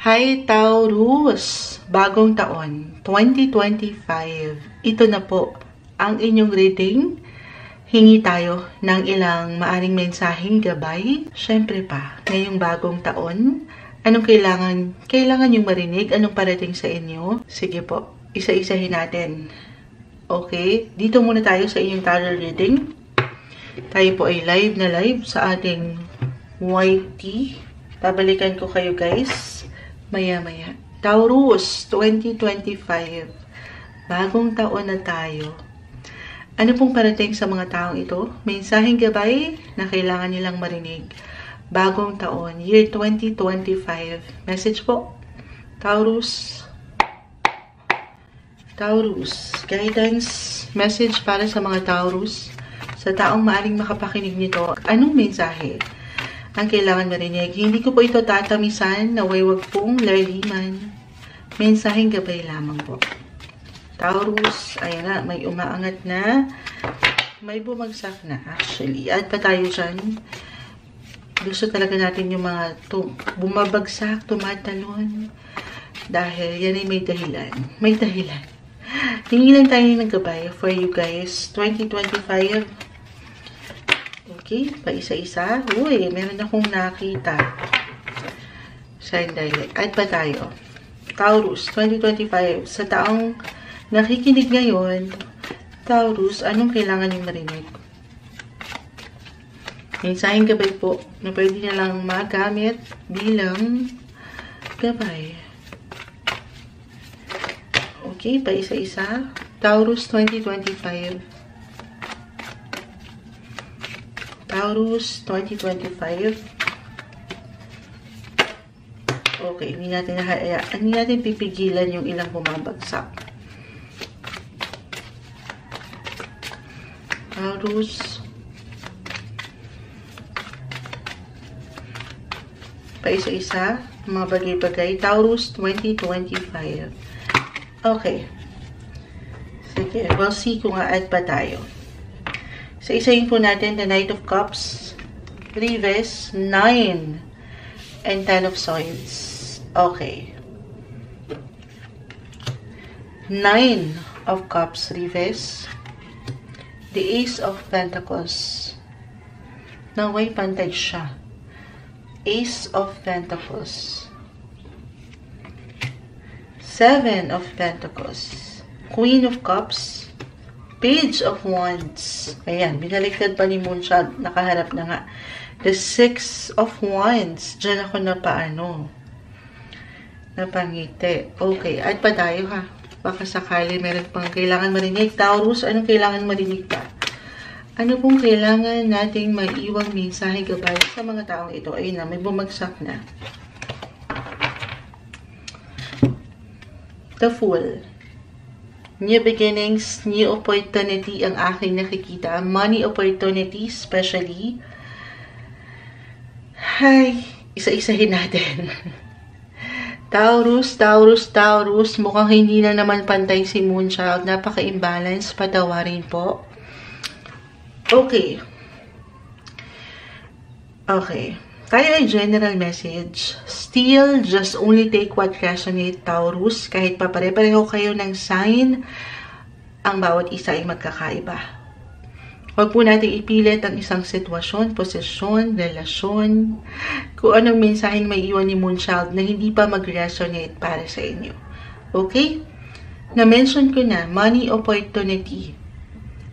Hi Taurus! Bagong taon, 2025. Ito na po ang inyong reading. Hingi tayo ng ilang maaring mensaheng gabay. Siyempre pa, ngayong bagong taon, anong kailangan yung marinig? Anong parating sa inyo? Sige po, isa-isahin natin. Okay, dito muna tayo sa inyong tarot reading. Tayo po ay live na live sa ating YT. Babalikan ko kayo guys maya-maya. Taurus 2025. Bagong taon na tayo. Ano pong parating sa mga taong ito? Mensaheng gabay na kailangan nilang marinig. Bagong taon, year 2025. Message po. Taurus. Taurus. Guidance. Message para sa mga Taurus. Sa taong maaring makapakinig nito. Anong mensahe ang kailangan marinig? Hindi ko po ito tatamisan na wag pong laliman. Mensaheng gabay lamang po. Taurus, ayan na, may umaangat na. May bumagsak na actually. Add pa tayo dyan. Gusto talaga natin yung mga bumabagsak, tumatalon. Dahil yan ay may dahilan. May dahilan. Hingi lang tayo ng gabay for you guys. 2025. Okay, pa isa-isa. Uy, meron akong nakita. Sandali. Add pa tayo. Taurus, 2025. Sa taong nakikinig ngayon, Taurus, anong kailangan yung marinig? Mensaheng gabay po na pwede na lang magamit bilang gabay. Okay, pa isa-isa. Taurus, 2025. Taurus 2025. Okay, hindi natin pipigilan yung ilang bumabagsak. Taurus. Pa isa-isa, mga bagay-bagay. Taurus 2025. Okay. Sige, we'll see kung a-add pa tayo. So, isahin po natin the Knight of Cups, Reverse, 9, and 10 of Swords. Okay. 9 of Cups, Reverse, the Ace of Pentacles. Naway pantay siya. Ace of Pentacles. 7 of Pentacles. Queen of Cups. Page of Wands. Ayan, binaliktad pa ni Moonchild. Nakaharap na nga. The 6 of Wands. Diyan ako napangiti. Okay, add pa tayo ha. Baka sakali meron pang kailangan marinig. Taurus, anong kailangan marinig pa? Ano pong kailangan nating maiiwang mensahe gabay sa mga taong ito? Ayun na, may bumagsak na. The Fool. New beginnings, new opportunity ang aking nakikita. Money opportunity, especially. Hay, isa-isahin natin. Taurus, Taurus, Taurus. Mukhang hindi na naman pantay si Moonchild. Napaka-imbalance. Patawarin po. Okay. Okay. Tayo ay general message. Still, just only take what resonate, Taurus. Kahit pa pare-pareho kayo ng sign, ang bawat isa ay magkakaiba. Huwag po natin ipilit ang isang sitwasyon, posisyon, relasyon, kung anong mensaheng may iwan ni Moonchild na hindi pa mag-resonate para sa inyo. Okay? Na-mention ko na, money opportunity.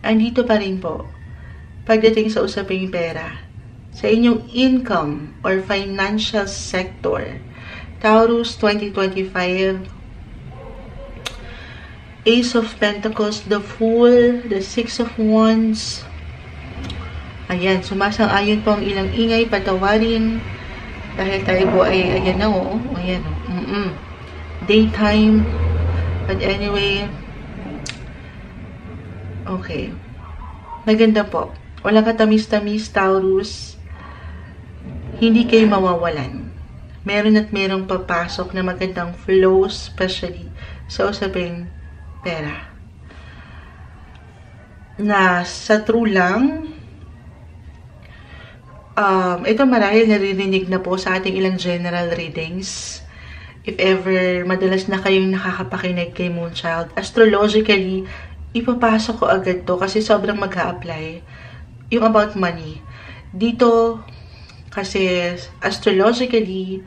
Andito pa rin po. Pagdating sa usaping pera, sa inyong income or financial sector. Taurus 2025. Ace of Pentacles, the Fool, the 6 of Wands. Ayan, sumasang-ayon po ang ilang ingay, patawarin. Dahil tayo po ay, ayan na o. Ayan o. Daytime. But anyway. Okay. Maganda po. Walang katamis-tamis, Taurus. Hindi kayo mawawalan. Meron at merong papasok na magandang flow, especially sa usaping pera. Na sa true lang, ito marahil naririnig na po sa ating ilang general readings. if ever madalas na kayong nakakapakinig kay Moonchild, astrologically, ipapasok ko agad to kasi sobrang mag-a-apply. Yung about money. Dito, kasi astrologically,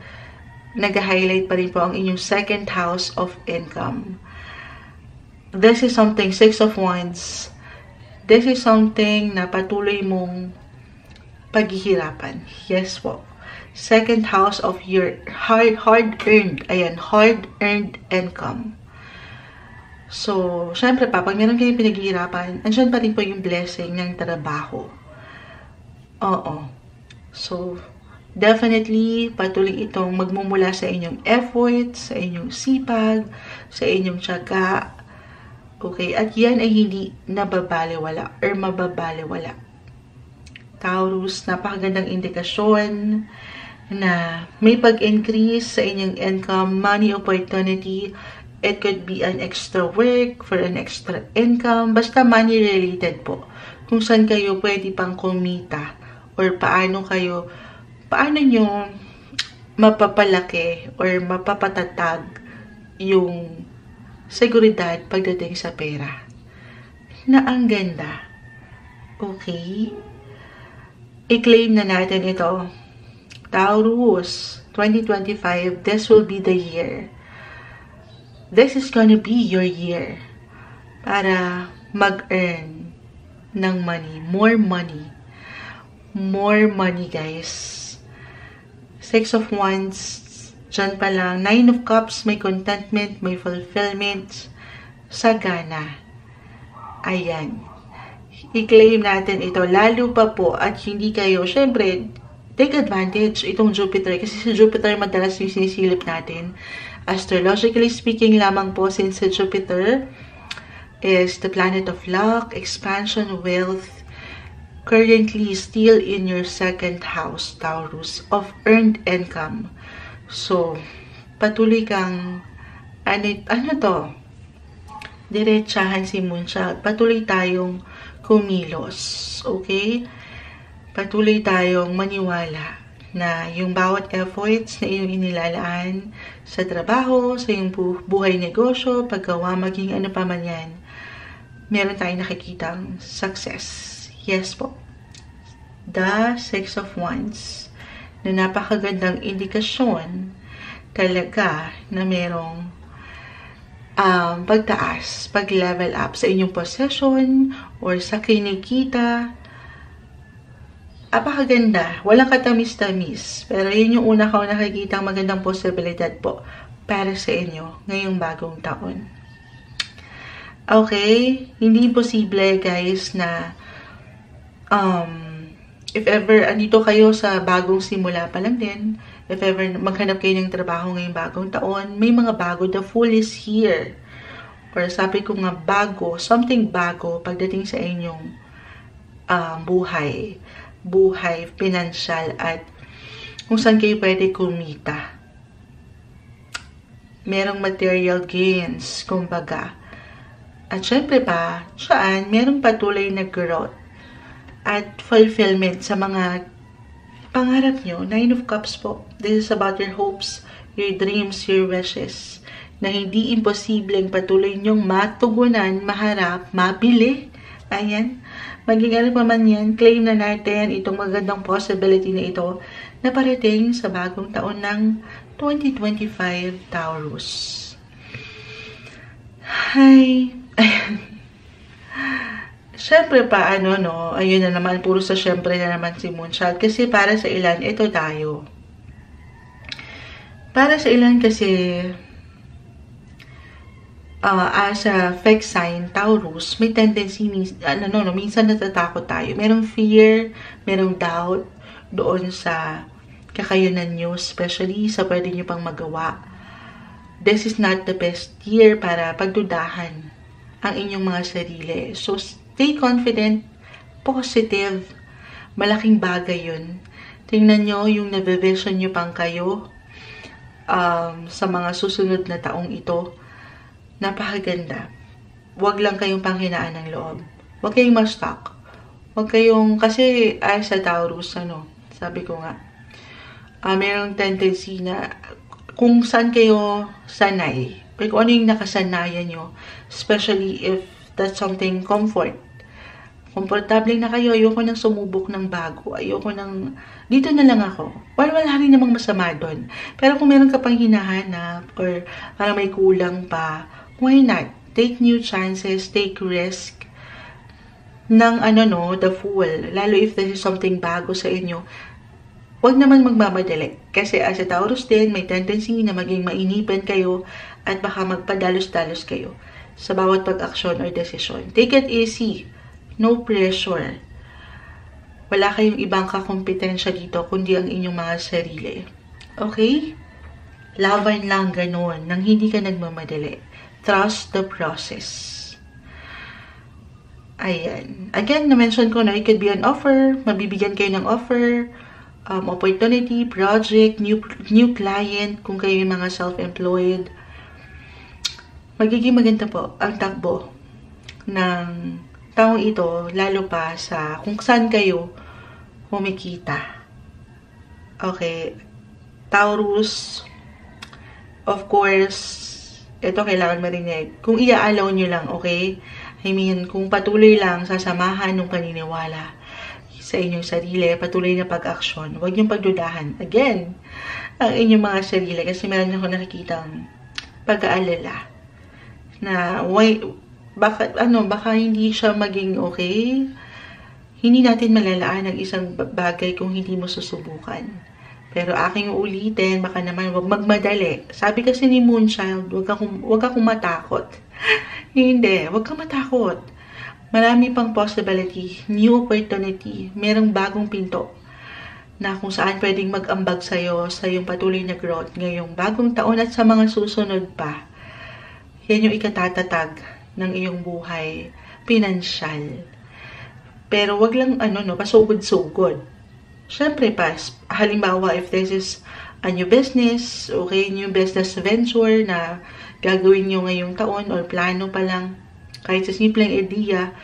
nag-highlight pa rin po ang inyong second house of income. This is something, 6 of Wands. This is something na patuloy mong paghihirapan. Yes po. Second house of your hard-earned, ayan, hard-earned income. So, syempre pa, pag meron kayong pinaghihirapan, andyan pa rin po yung blessing ng trabaho. Oo. So, definitely, patuloy itong magmumula sa inyong effort, sa inyong sipag, sa inyong tiyaga. Okay? At yan ay hindi nababaliwala or mababaliwala. Taurus, napakagandang indikasyon na may pag-increase sa inyong income, money opportunity. It could be an extra work for an extra income. Basta money-related po. Kung saan kayo pwede pang kumita or paano nyo mapapalaki or mapapatatag yung seguridad pagdating sa pera. Na ang ganda. Okay? I-claim na natin ito. Taurus, 2025, this will be the year. This is gonna be your year para mag-earn ng money. More money. More money, guys. 6 of Wands, dyan pa lang. 9 of Cups, may contentment, may fulfillment, sagana. Ayan. I-claim natin ito. Lalo pa po at hindi kayo, syempre, take advantage itong Jupiter. Kasi si Jupiter madalas yung sinisilip natin. Astrologically speaking lamang po, since Jupiter is the planet of luck, expansion, wealth, currently still in your second house, Taurus, of earned income. So, patuloy kang, ano to? Diretsahan si Moonchild. Patuloy tayong kumilos. Okay? Patuloy tayong maniwala na yung bawat efforts na iyong inilalaan sa trabaho, sa iyong buhay negosyo, paggawa, maging ano pa man yan, meron tayong nakikitang success. Yes po. The 6 of Wands na napakagandang indikasyon talaga na merong pagtaas, pag-level up sa inyong possession or sa kinikita. Apakaganda. Walang katamis-tamis. Pero yun yung una ko nakikita magandang posibilidad po para sa inyo ngayong bagong taon. Okay? Hindi imposible, guys, na if ever andito kayo sa bagong simula pa lang din, if ever maghanap kayo ng trabaho ngayong bagong taon, may mga bago. The Fool is here. Or sabi ko nga bago, something bago pagdating sa inyong buhay, financial, at kung saan kayo pwede kumita. Merong material gains, kumbaga. At syempre pa, saan, merong patuloy na growth at fulfillment sa mga pangarap nyo. 9 of Cups po. This is about your hopes, your dreams, your wishes, na hindi imposibleng patuloy nyong matugunan, maharap, mabili. Ayan. Maging ano pa man yan, claim na natin itong magandang possibility na ito na parating sa bagong taon ng 2025 Taurus. Hi! Siyempre pa, ayun na naman, puro sa siyempre na naman si Moonchild. Kasi para sa ilan, ito tayo. Para sa ilan kasi, as a fixed sign, Taurus, may tendency, minsan natatakot tayo. Merong fear, merong doubt doon sa kakayanan nyo, especially sa pwede nyo pang magawa. This is not the best year para pagdudahan ang inyong mga sarili. So, stay confident, positive, malaking bagay yun. Tingnan nyo yung nabivision nyo pang kayo sa mga susunod na taong ito. Napakaganda. Huwag lang kayong panghinaan ng loob. Huwag kayong ma-stuck. Huwag kayong, kasi sa Taurus, sabi ko nga, mayroong tendency na kung saan kayo sanay, or kung ano yung nakasanayan nyo, especially if that's something komportable na kayo, ayoko nang sumubok ng bago, ayoko nang, dito na lang ako. Well, wala rin namang masama doon. Pero kung meron ka pang hinahanap, or parang may kulang pa, why not? Take new chances, take risk, ng the fool. Lalo if this is something bago sa inyo, huwag naman magmamadali. Kasi as a Taurus din, may tendency na maging mainipan kayo at baka magpadalos-dalos kayo sa bawat pag-aksyon or desisyon. Take it easy. No pressure. Wala kayong ibang kakompetensya dito kundi ang inyong mga sarili. Okay? Laban lang ganun nang hindi ka nagmamadali. Trust the process. Ayan. Again, na-mention ko na it could be an offer. Mabibigyan kayo ng offer, opportunity, project, new client, kung kayo yung mga self-employed. Magiging maganda po ang takbo ng taong ito, lalo pa sa kung saan kayo kumikita. Okay. Taurus, of course, ito kailangan marinig. Kung iaalaw nyo lang, okay? I mean, kung patuloy lang sasamahan ng paniniwala sa inyong sarili, patuloy na pag-aksyon, huwag niyong pagdudahan. Again, ang inyong mga sarili, kasi meron ako nakikitang pag-aalala na baka hindi siya maging okay. Hindi natin malalaan ang isang bagay kung hindi mo susubukan. Pero aking ulitin, baka naman wag magmadali. Sabi kasi ni Moonchild, wag akong matakot. Hindi, wag kang matakot. Marami pang possibility, new opportunity, merong bagong pinto na kung saan pwedeng mag-ambag sa'yo sa iyong patuloy na growth ngayong bagong taon at sa mga susunod pa. Yan yung ikatatatag ng iyong buhay, pinansyal. Pero wag lang pasugod-sugod. Syempre halimbawa if this is a new business, okay, new business venture na gagawin nyo ngayong taon or plano pa lang, kahit sa simpleng idea,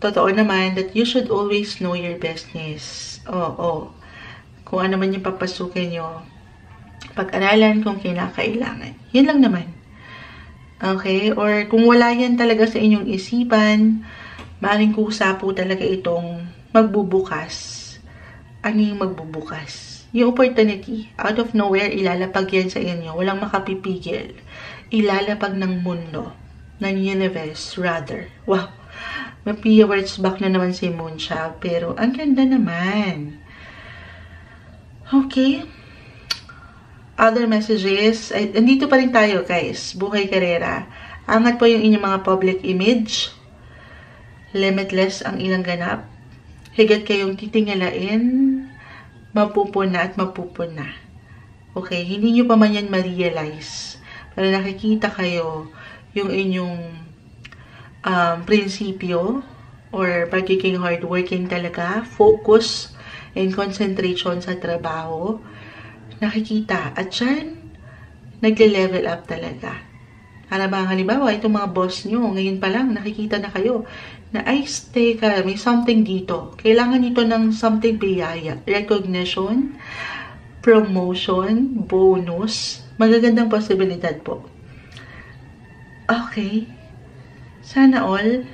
totoo naman that you should always know your business. Oo. Kung ano man yung papasukin nyo, pag-aralan kung kinakailangan. Yun lang naman. Okay? Or kung wala yan talaga sa inyong isipan, maaaring kusa po talaga itong magbubukas. Ano yung magbubukas? Yung opportunity, out of nowhere, ilalapag yan sa inyo. Walang makapipigil. Ilalapag ng mundo, ng universe, rather. Wow! Mapia words back na naman si Moonchild, pero ang ganda naman. Okay. Other messages, andito pa rin tayo guys, buhay karera. Angat po yung inyong mga public image. Limitless ang ilang ganap. Higit kayong titingalain, mapupuna at mapupuna. Okay, hindi nyo pa man yan ma-realize. Pero nakikita kayo yung inyong prinsipyo or pagiging hardworking talaga, focus and concentration sa trabaho. Nakikita. At yan, nagle-level up talaga. Para ba, halimbawa, itong mga boss nyo, ngayon pa lang, nakikita na kayo na, ay, stay ka, may something dito. Kailangan ito ng something biyaya. Recognition, promotion, bonus, magagandang posibilidad po. Okay. Sana all.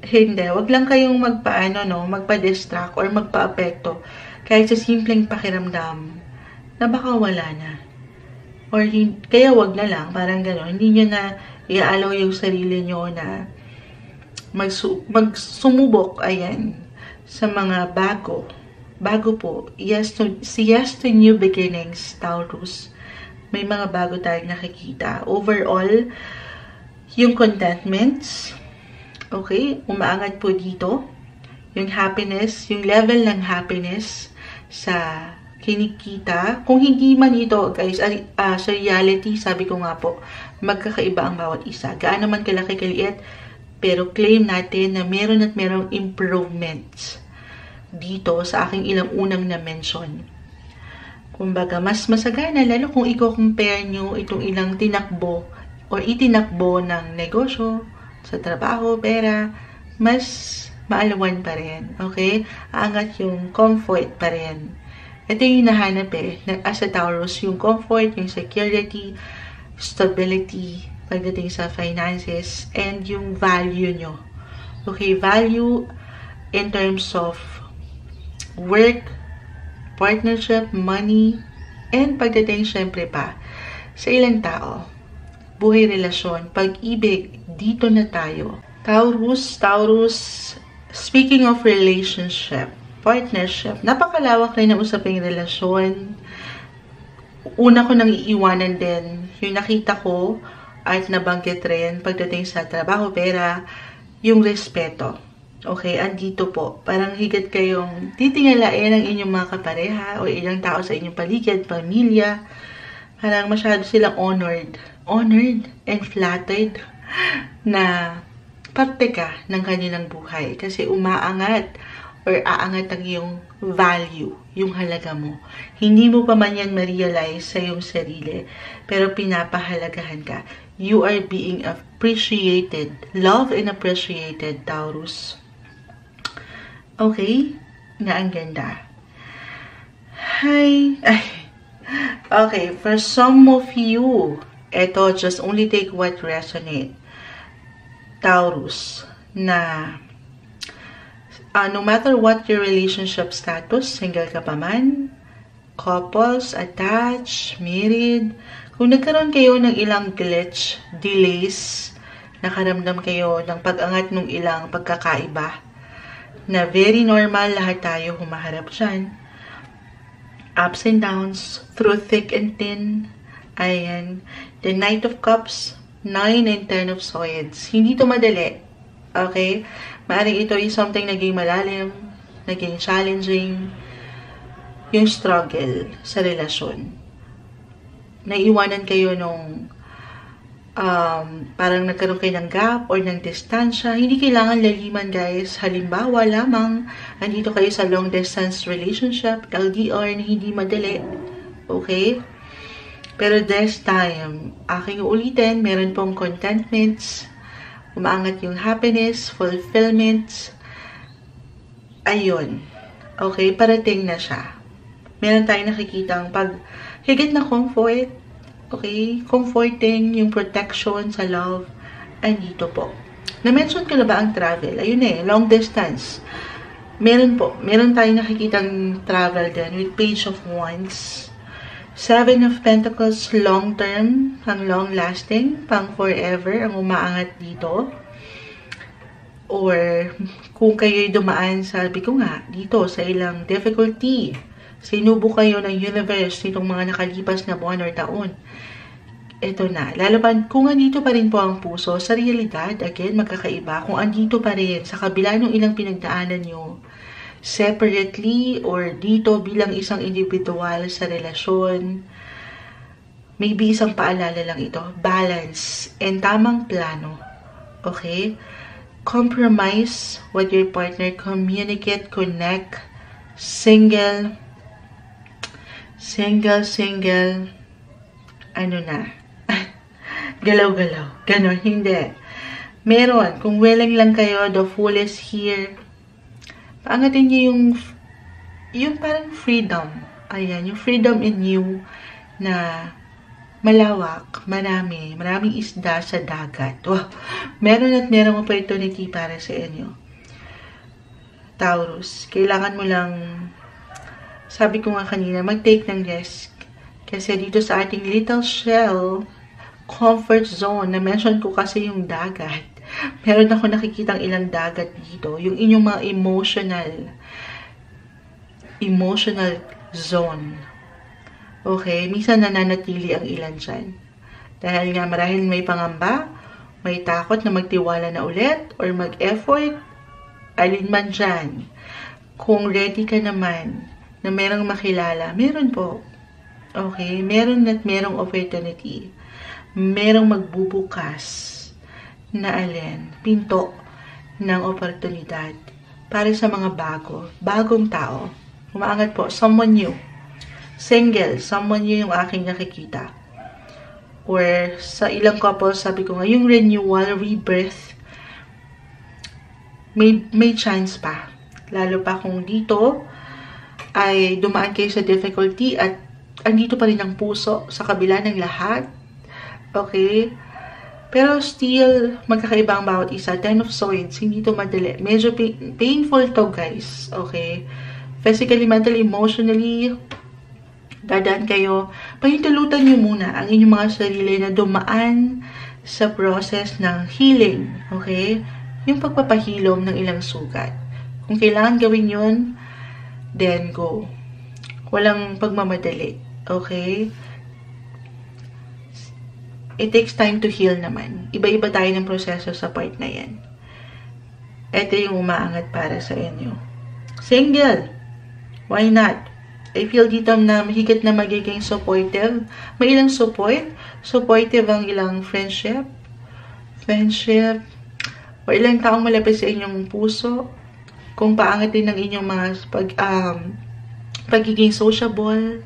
Hindi. Wag lang kayong magpa-distract or magpa-apekto. Kahit sa simpleng pakiramdam na baka wala na. Or kaya wag na lang, parang gano'n. Hindi nyo na iaalaw yung sarili nyo na magsumubok, ayan, sa mga bago. Bago po. Yes to new beginnings, Taurus. May mga bago tayong nakikita. Overall, yung contentments, okay, umaangat po dito. Yung happiness, yung level ng happiness sa kinikita. Kung hindi man ito, guys, sa reality, sabi ko nga po, magkakaiba ang bawat isa. Gaano man kalaki kaliit, pero claim natin na meron at merong improvements dito sa aking ilang unang na-mention. Kumbaga, mas masagana, lalo kung i-compare nyo itong ilang tinakbo or itinakbo ng negosyo, sa trabaho, pera, mas maalawan pa rin. Okay? Aangat yung comfort pa rin. Ito yung hinahanap as a Taurus, yung comfort, yung security, stability, pagdating sa finances, and yung value nyo. Okay, value in terms of work, partnership, money, and pagdating syempre pa sa ilang tao, buhay, relasyon, pag-ibig, dito na tayo. Taurus, speaking of relationship, partnership, napakalawak rin ang usaping relasyon. Una ko nang iiwanan din, yung nakita ko at nabanggit rin pagdating sa trabaho, pera, yung respeto. Okay, andito po. Parang higit kayong titingalain ang inyong mga kapareha o ilang tao sa inyong paligid, pamilya. Parang masyado silang honored and flattered na parte ka ng kanilang buhay. Kasi umaangat or aangat ang iyong value, yung halaga mo. Hindi mo pa man yan ma-realize sa iyong sarili, pero pinapahalagahan ka. You are being appreciated, loved and appreciated, Taurus. Okay? Na ang ganda. Hi! Okay, for some of you, eto, just only take what resonate. Taurus, na no matter what your relationship status, single ka pa man, couples, attached, married, kung nagkaroon kayo ng ilang glitch, delays, nakaramdam kayo ng pag-angat ng ilang pagkakaiba, na very normal, lahat tayo humaharap dyan. Ups and downs, through thick and thin. Ayan. The Knight of Cups, 9 and 10 of Swords. Hindi to madali. Okay? Maaring ito is something naging malalim, naging challenging, yung struggle sa relasyon. Naiiwanan kayo nung parang nagkaroon kayo ng gap or ng distansya. Hindi kailangan laliman, guys. Halimbawa lamang, andito kayo sa long distance relationship, LDR, na hindi madali. Okay? Pero this time, aking ulitin, meron pong contentments, umaangat yung happiness, fulfillments. Ayun. Okay? Parating na siya. Meron tayong nakikitang higit na comfort. Okay? Comforting, yung protection sa love. Andito po. Na-mention ko na ba ang travel? Ayun long distance. Meron po. Meron tayong nakikitang travel din with Page of Wands. 7 of Pentacles, long term, pang long lasting, pang forever, ang umaangat dito. Or, kung kayo'y dumaan, sabi ko nga, dito sa ilang difficulty, sinubo kayo ng universe nitong mga nakalipas na buwan or taon. Ito na. Lalaban, kung andito pa rin po ang puso, sa realidad, again, magkakaiba. Kung andito pa rin, sa kabila ng ilang pinagdaanan nyo, separately or dito bilang isang individual sa relasyon, maybe isang paalala lang ito. Balance and tamang plano. Okay? Compromise with your partner. Communicate, connect. Single. Ano na? Galaw-galaw. Ganon, hindi. Meron. Kung willing lang kayo, the Fool is here. Paangatin niyo yung parang freedom. Ayan, yung freedom in you na malawak, maraming isda sa dagat. Wow. Meron at merong opportunity para sa inyo. Taurus, kailangan mo lang, sabi ko nga kanina, mag-take ng risk. Kasi dito sa ating little shell, comfort zone, na-mention ko kasi yung dagat. Meron ako nakikitang ilang dagat dito. Yung inyong mga emotional zone. Okay? Minsan nananatili ang ilan dyan. Dahil nga marahil may pangamba, may takot na magtiwala na ulit, or mag-effort, alin man dyan. Kung ready ka naman na merong makilala, meron po. Okay? Meron at merong opportunity. Merong magbubukas na pinto ng oportunidad para sa mga bagong tao. Umaangat po, someone new. Single, someone new yung aking nakikita. Or sa ilang couples, sabi ko nga, yung renewal, rebirth, may chance pa. Lalo pa kung dito, ay dumaan kayo sa difficulty at andito pa rin ang puso sa kabila ng lahat. Okay? Pero still, magkakaiba ang bawat isa. 10 of Swords, hindi to madali. Medyo painful to, guys. Okay? Physically, mentally, emotionally, dadaan kayo. Pahintulutan nyo muna ang inyong mga sarili na dumaan sa process ng healing. Okay? Yung pagpapahilom ng ilang sugat. Kung kailangan gawin yun, then go. Walang pagmamadali. Okay? It takes time to heal naman. Iba-iba tayo ng proseso sa part na yan. Ito yung umaangat para sa inyo. Single. Why not? I feel dito na mahigit na magiging supportive. May ilang support. Supportive ang ilang friendship. O ilang taong malapit sa inyong puso. Kung paangat din ng inyong mga pagiging sociable.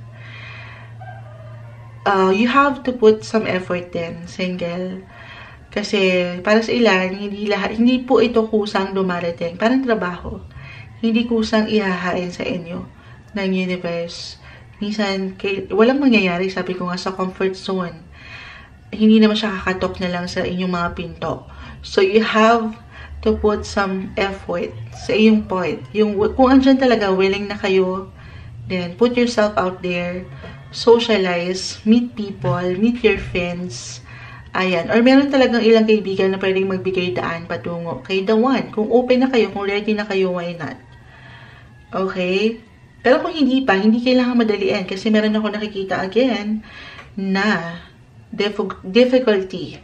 You have to put some effort din, single. Kasi para sa ilan, hindi po ito kusang dumarating. Parang trabaho. Hindi kusang ihahain sa inyo ng universe. Minsan, walang mangyayari, sabi ko nga, sa comfort zone. Hindi naman siya kakatok na lang sa inyong mga pinto. So, you have to put some effort sa iyong part. Kung andyan talaga, willing na kayo, then put yourself out there. Socialize, meet people, meet your friends. Ayan. Or meron talagang ilang kaibigan na pwedeng magbigay daan patungo kay the one. Kung open na kayo, kung ready na kayo, why not? Okay? Pero kung hindi pa, hindi kailangan madalian kasi meron ako nakikita again na difficulty.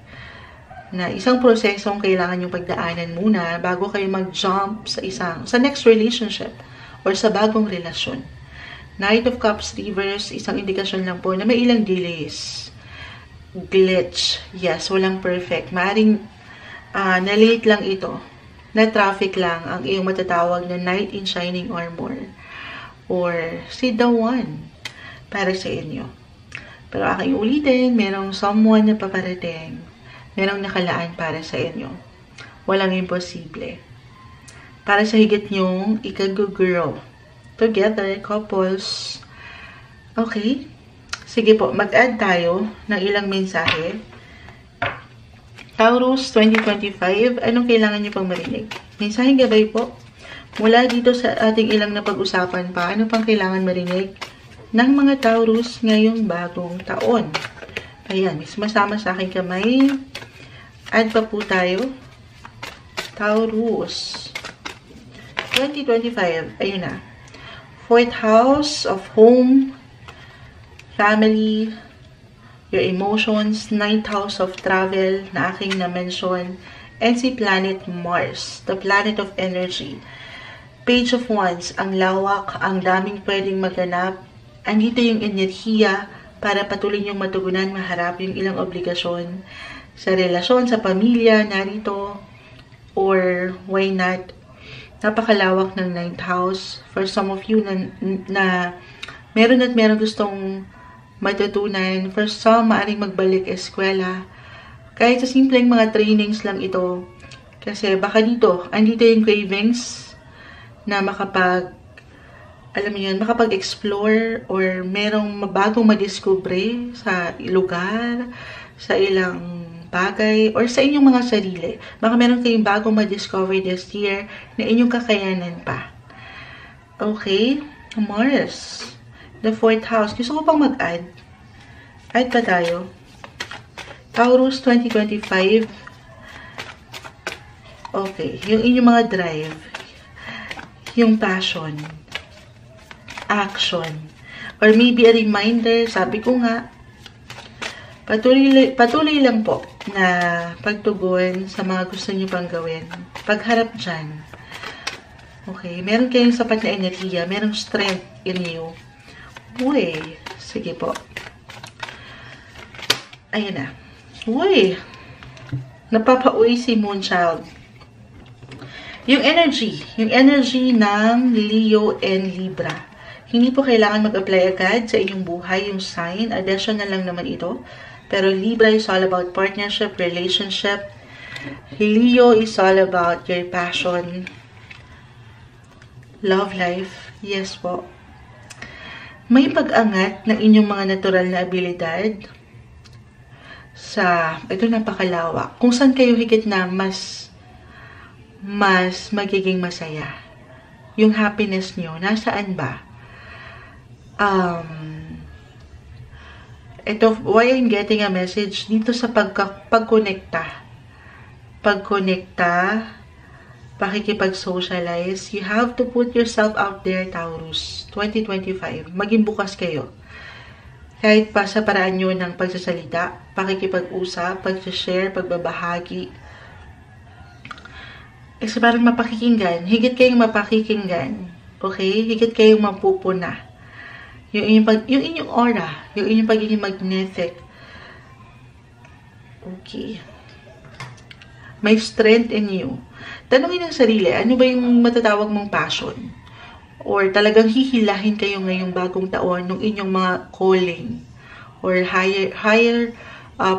Na isang prosesong kailangan yung pagdaanan muna bago kayo mag-jump sa next relationship or sa bagong relasyon. Knight of Cups reverse, isang indikasyon lang po na may ilang delays. Glitch. Yes, walang perfect. Maaring na-late lang ito. Na-traffic lang ang iyong matatawag na Knight in Shining Armor. Or si the one para sa inyo. Pero aking ulitin, merong someone na paparating. Merong nakalaan para sa inyo. Walang imposible. Para sa higit nyong ikagugrow. Together, couples. Okay. Sige po, mag-add tayo ng ilang mensahe. Taurus 2025, anong kailangan nyo pang marinig? Mensaheng gabay po. Mula dito sa ating ilang napag-usapan pa, ano pang kailangan marinig ng mga Taurus ngayong bagong taon? Ayan, may sumasama sa aking kamay. Add pa po tayo. Taurus 2025, ayun na. 4th house of home, family, your emotions, 9th house of travel na aking na-mention, and si planet Mars, the planet of energy. Page of Wands, ang lawak, ang daming pwedeng maganap. Andito yung enerhiya para patuloy yung matugunan, maharap yung ilang obligasyon sa relasyon, sa pamilya, narito, or why not, napakalawak ng 9th house. For some of you na meron gustong matutunan. For some, maaring magbalik eskwela. Kahit sa simpleng mga trainings lang ito. Kasi baka andito yung cravings na makapag-explore or merong bagong madiscover sa lugar, sa ilang bagay, or sa inyong mga sarili. Baka meron kayong bagong ma-discover this year na inyong kakayanan pa. Okay? Mars. The 4th house. Gusto ko pang mag-add. Add pa tayo. Taurus 2025. Okay. Yung inyong mga drive. Yung passion. Action. Or maybe a reminder. Sabi ko nga, patuloy lang po na pagtugon sa mga gusto niyo pang gawin. Pagharap dyan. Okay, meron kayong sapat na enerhiya, merong strength in you. Uy, sige po. Ayan na. Uy, napapauwi si Moonchild. Yung energy ng Leo and Libra. Hindi po kailangan mag-apply agad sa inyong buhay yung sign. Additional lang naman ito. Pero Libra is all about partnership, relationship. Leo is all about your passion, love life. Yes po. May pag-angat ng inyong mga natural na abilidad ito napakalawak. Kung saan kayo higit na mas magiging masaya. Yung happiness nyo, nasaan ba? Ito, why I'm getting a message dito sa pagkonekta. Pakikipag-socialize. You have to put yourself out there, Taurus. 2025. Maging bukas kayo. Kahit pa sa paraan nyo ng pagsasalita, pakikipag-usap, pag-share, pagbabahagi. Kasi parang mapakikinggan. Higit kayong mapakikinggan. Okay? Higit kayong mapupuna. Yung inyong aura. Yung inyong pagiging magnetic. Okay. May strength in you. Tanungin ang sarili, ano ba yung matatawag mong passion? Or talagang hihilahin kayo ngayong bagong taon ng inyong mga calling or higher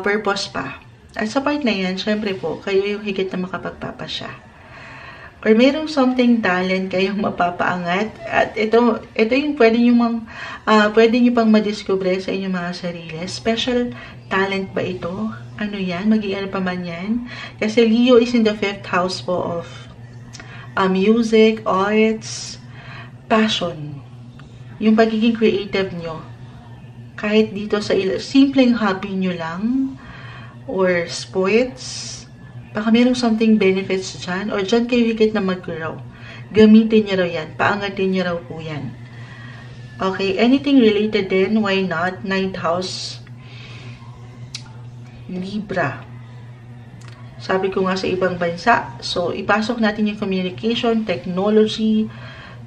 purpose pa. At sa part na yan, syempre po, kayo yung higit na makapagpapasya. Or mayroong something talent kayong mapapaangat. At ito yung pwede nyo pang madiscover sa inyong mga sarili. Special talent ba ito? Ano yan? Magiging ano pa man yan? Kasi Leo is in the 5th house po of music, arts, passion, yung pagiging creative nyo, kahit dito sa simpleng hobby nyo lang, or sports, baka mayroong something benefits dyan, or dyan kayo higit na mag-grow. Gamitin nyo raw yan, paangatin nyo raw po yan. Okay, anything related din, why not? 9th house, Libra. Sabi ko nga sa ibang bansa, so ipasok natin yung communication, technology,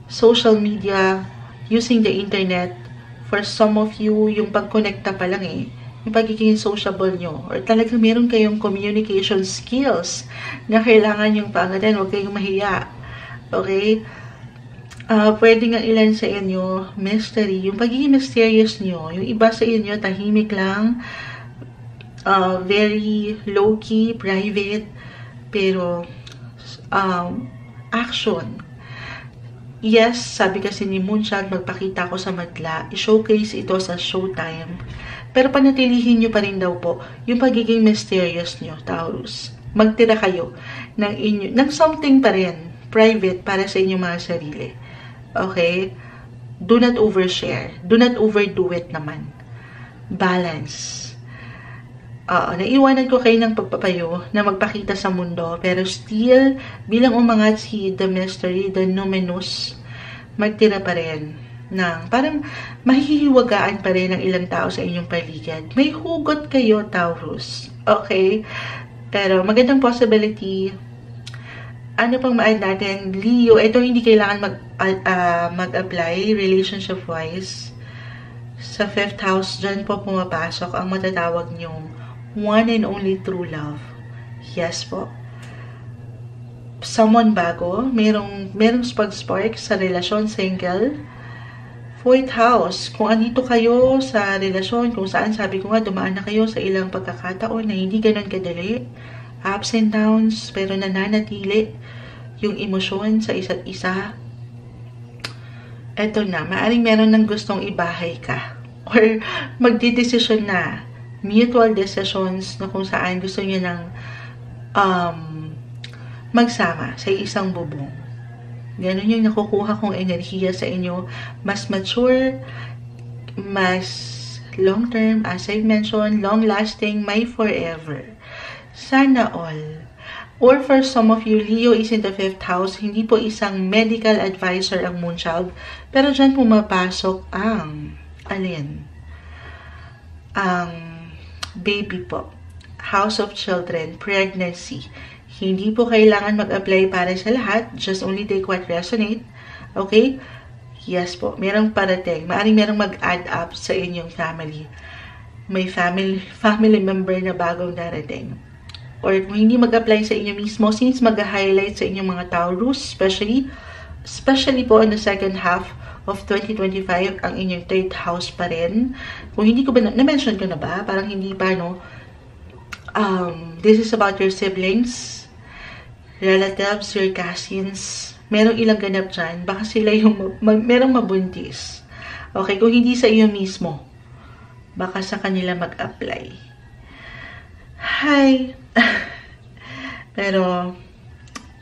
social media, using the internet. For some of you, yung pagkonekta pa lang yung pagiging sociable nyo, or talagang meron kayong communication skills na kailangan yung paangatan, huwag kayong mahiya. Okay? Pwede nga ilan sa inyo, mystery, yung pagiging mysterious nyo, yung iba sa inyo, tahimik lang, very low-key, private, pero action. Yes, sabi kasi ni Moonshot, magpakita ko sa madla, i-showcase ito sa showtime. Pero panatilihin nyo pa rin daw po yung pagiging mysterious nyo, Taurus. Magtira kayo ng something pa rin, private, para sa inyong mga sarili. Okay? Do not overshare. Do not overdo it naman. Balance. Naiwanan ko kayo ng pagpapayo na magpakita sa mundo, pero still, bilang umangat si The Mystery, The Numinous, magtira pa rin ng parang mahihiwagaan pa rin ng ilang tao sa inyong paligid. May hugot kayo, Taurus. Okay? Pero magandang possibility. Ano pang ma-add natin? Leo, ito hindi kailangan mag-apply relationship-wise. Sa 5th house, dyan po pumapasok ang matatawag nyong one and only true love. Yes po. Someone bago, merong spark sa relasyon, single. 4th house, kung andito kayo sa relasyon, kung saan sabi ko nga, dumaan na kayo sa ilang pagkakataon na hindi ganun kadali. Ups and downs, pero nananatili yung emosyon sa isa't isa. Eto na, maaaring meron ng gustong ibahay ka. Or magdidesisyon na. Mutual decisions na kung saan gusto niyo ng magsama sa isang bubong. Ganun yung nakukuha kong enerhiya sa inyo. Mas mature, mas long-term, as I've mentioned, long-lasting, may forever. Sana all. Or for some of you, Leo is in the 5th house. Hindi po isang medical advisor ang Moonchild. Pero dyan pumapasok ang alin? Ang baby po. House of Children, pregnancy. Hindi po kailangan mag-apply para sa lahat. Just only take what resonate. Okay? Yes po. Merong parating. Maaring merong mag-add up sa inyong family. May family member na bagong darating. Or kung hindi mag-apply sa inyo mismo, since mag-highlight sa inyong mga Taurus, especially po in the second half of 2025, ang inyong 3rd house pa rin. Kung hindi ko ba, na-mention ko na ba? Parang hindi pa, no? This is about your siblings, relatives, your cousins. Merong ilang ganap dyan. Baka sila yung, merong mabuntis. Okay, kung hindi sa iyo mismo, baka sa kanila mag-apply. Hi! Pero,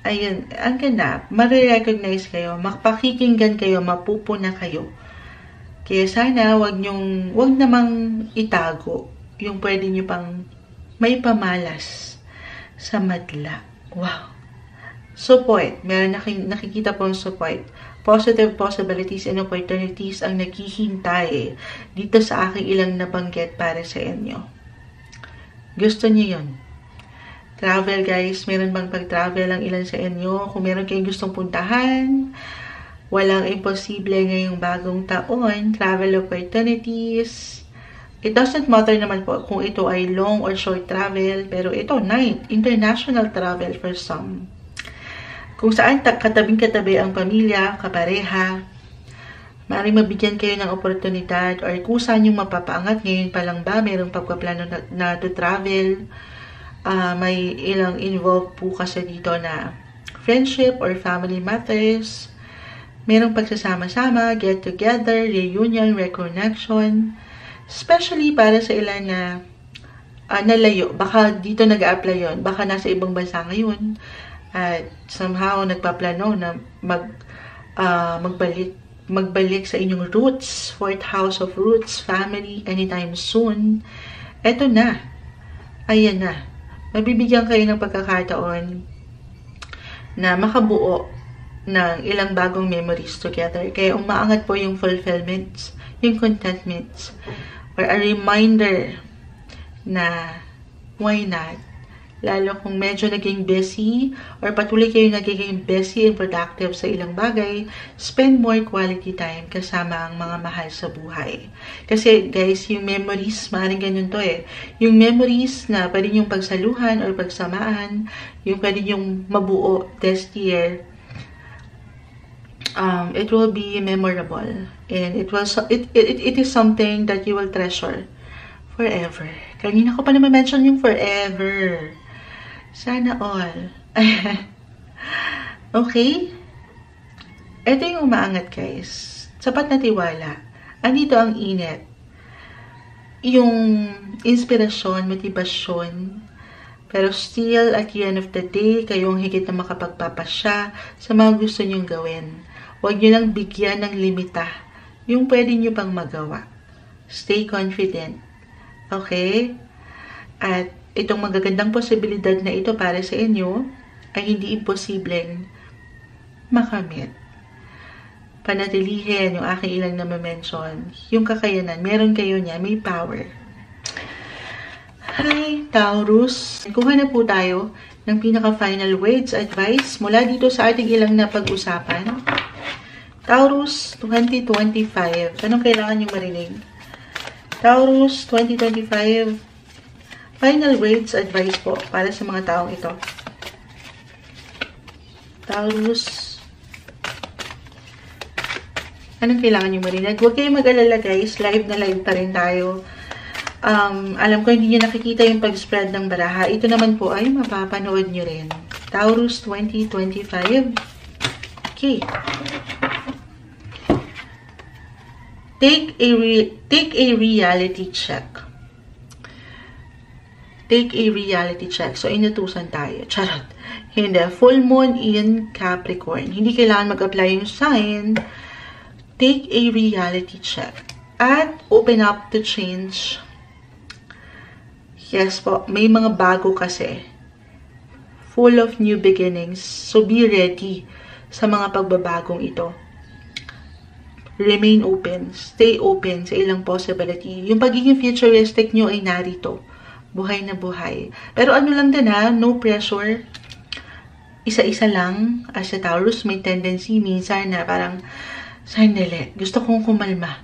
ayun, ang ganda, marirecognize kayo, makapakikinggan kayo, mapupuna kayo. Kaya sana, wag namang itago yung pwede nyo pang may pamalas sa madla. Wow! Support. Meron nakikita po ang support. Positive possibilities and opportunities ang naghihintay dito sa aking ilang nabanggit para sa inyo. Gusto niyo yun? Travel guys, meron bang pag-travel ang ilan sa inyo? Kung meron kayong gustong puntahan, walang imposible ngayong bagong taon. Travel opportunities. It doesn't matter naman po kung ito ay long or short travel, pero ito, night, international travel for some. Kung saan katabing-katabi ang pamilya, kapareha, maaaring mabigyan kayo ng oportunidad or kung saan yung mapapaangat. Ngayon pa lang ba, mayroong pagpaplano na to travel. May ilang involved po kasi dito na friendship or family matters. Merong pagsasama-sama, get together, reunion, reconnection. Especially para sa ilan na nalayo. Baka dito nag-a-apply yun. Baka nasa ibang bansa ngayon. At somehow nagpaplano na magbalik sa inyong roots, fourth house of roots, family, anytime soon. Eto na. Ayan na. Mabibigyan kayo ng pagkakataon na makabuo ng ilang bagong memories together. Kaya umaangat po yung fulfillments, yung contentments, or a reminder na why not? Lalo kung medyo naging busy or patuloy kayo naging busy and productive sa ilang bagay, spend more quality time kasama ang mga mahal sa buhay. Kasi guys, yung memories, maaaring ganun to eh. Yung memories na pwede yung pagsaluhan or pagsamaan, yung pwede yung mabuo this year, it will be memorable. And it is something that you will treasure forever. Kanina ko pa naman mention yung forever. Sana all. Okay? Ito yung umaangat guys. Sapat na tiwala. Andito ang init. Yung inspirasyon, motivasyon. Pero still, at the end of the day, kayong higit na makapagpapasya sa mga gusto nyong gawin. Huwag nyo lang bigyan ng limita. Yung pwede nyo pang magawa. Stay confident. Okay? At itong magagandang posibilidad na ito para sa inyo ay hindi imposibleng makamit. Panatilihin yung aking ilang na ma-mention. Yung kakayanan, meron kayo niya, may power. Hi, Taurus. Kuha na po tayo ng pinaka-final words, advice mula dito sa ating ilang na pag-usapan. Taurus 2025. Anong kailangan nyo marinig? Taurus 2025. Final words, advice po para sa mga taong ito. Taurus. Anong kailangan nyo marinig? Huwag kayong mag-alala guys. Live na live pa rin tayo. Alam ko hindi nyo nakikita yung pag-spread ng baraha. Ito naman po ay mapapanood nyo rin. Taurus 2025. Okay. Take a reality check. Take a reality check. So, inutusan tayo. Charot. Hindi. Full moon in Capricorn. Hindi kailangan mag-apply yung sign. Take a reality check. At open up to change. Yes po. May mga bago kasi. Full of new beginnings. So, be ready sa mga pagbabagong ito. Remain open. Stay open sa ilang possibility. Yung pagiging futuristic nyo ay narito. Buhay na buhay. Pero ano lang din ha, no pressure. Isa-isa lang. As a Taurus, may tendency minsan na parang, sandali, gusto kong kumalma.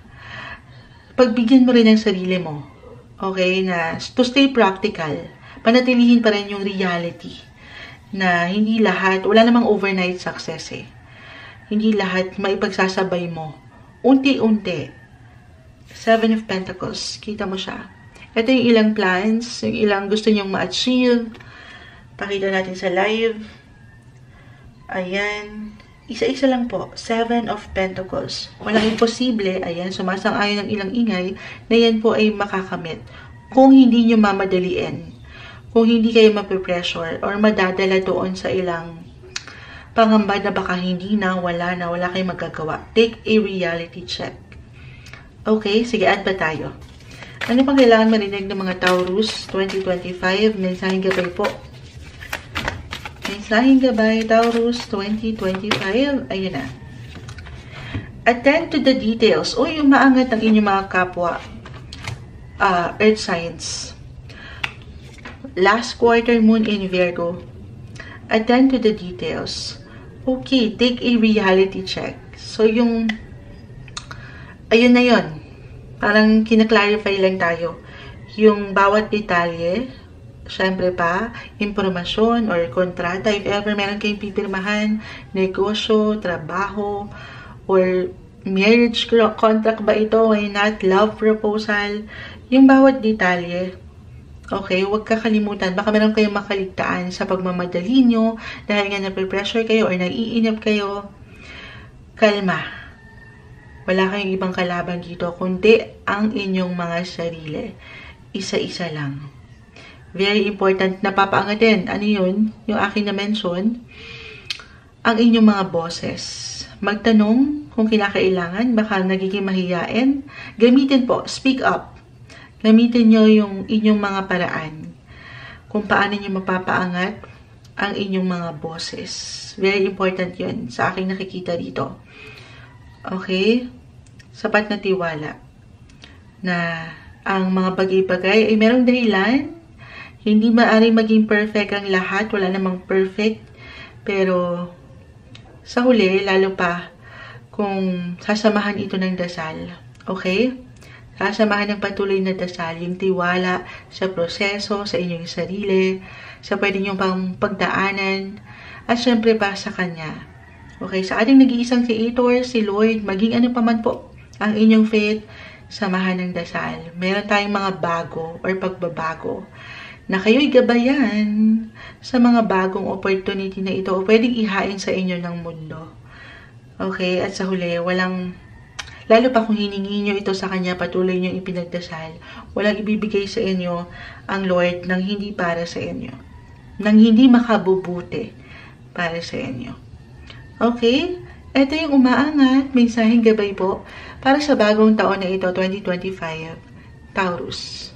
Pagbigyan mo rin ang sarili mo. Okay, na to stay practical. Panatilihin pa rin yung reality. Na hindi lahat, wala namang overnight success eh. Hindi lahat maipagsasabay mo. Unti-unti. Seven of Pentacles. Kita mo siya. Ito yung ilang plans, yung ilang gusto nyong ma-achieve. Pakita natin sa live. Ayan. Isa-isa lang po, 7 of Pentacles. Walang imposible, ayan, sumasang-ayon ng ilang ingay, na yan po ay makakamit. Kung hindi nyo mamadaliin, kung hindi kayo mapipressure, or madadala doon sa ilang pangamba na baka hindi na, wala kayong magagawa. Take a reality check. Okay, sige, add ba tayo? Ano pang kailangan marinig ng mga Taurus 2025? Mensaheng gabay po. Mensaheng gabay, Taurus 2025. Ayun na. Attend to the details. Uy, umaangat ang inyong mga kapwa. Earth signs. Last quarter moon in Virgo. Attend to the details. Okay, take a reality check. So, yung ayun na yun. Parang kinaklarify lang tayo. Yung bawat detalye, syempre pa, impormasyon or kontrata, if ever meron kayong pipirmahan, negosyo, trabaho, or marriage contract ba ito, why not, love proposal, yung bawat detalye. Okay, huwag kakalimutan. Baka meron kayong makaligtaan sa pagmamadali nyo, dahil nga napipressure kayo or naiinip kayo. Kalma. Wala kayong ibang kalaban dito, kundi ang inyong mga sarili. Isa-isa lang. Very important na papaangatin. Ano yun? Yung aking na-mention, ang inyong mga boses. Magtanong kung kinakailangan, baka nagiging mahiyain. Gamitin po, speak up. Gamitin nyo yung inyong mga paraan. Kung paano nyo mapapaangat ang inyong mga boses. Very important yun sa aking nakikita dito. Okay? Sapat na tiwala na ang mga bagay-bagay ay merong dahilan. Hindi maaaring maging perfect ang lahat. Wala namang perfect. Pero sa huli, lalo pa kung sasamahan ito ng dasal. Okay? Sasamahan ng patuloy na dasal. Yung tiwala sa proseso, sa inyong sarili, sa pwede nyo pang pagdaanan, at syempre pa sa Kanya. Okay, sa ating nag-iisang Creator, si Lord, maging ano pa man po ang inyong faith, samahan ng dasal. Meron tayong mga bago or pagbabago na kayo'y gabayan sa mga bagong opportunity na ito o pwedeng ihain sa inyo ng mundo. Okay, at sa huli, lalo pa kung hiningi nyo ito sa Kanya, patuloy nyo ipinagdasal, walang ibibigay sa inyo ang Lord nang hindi para sa inyo, nang hindi makabubuti para sa inyo. Okay? Ito yung umaangat, mensaheng gabay po para sa bagong taon na ito, 2025, Taurus.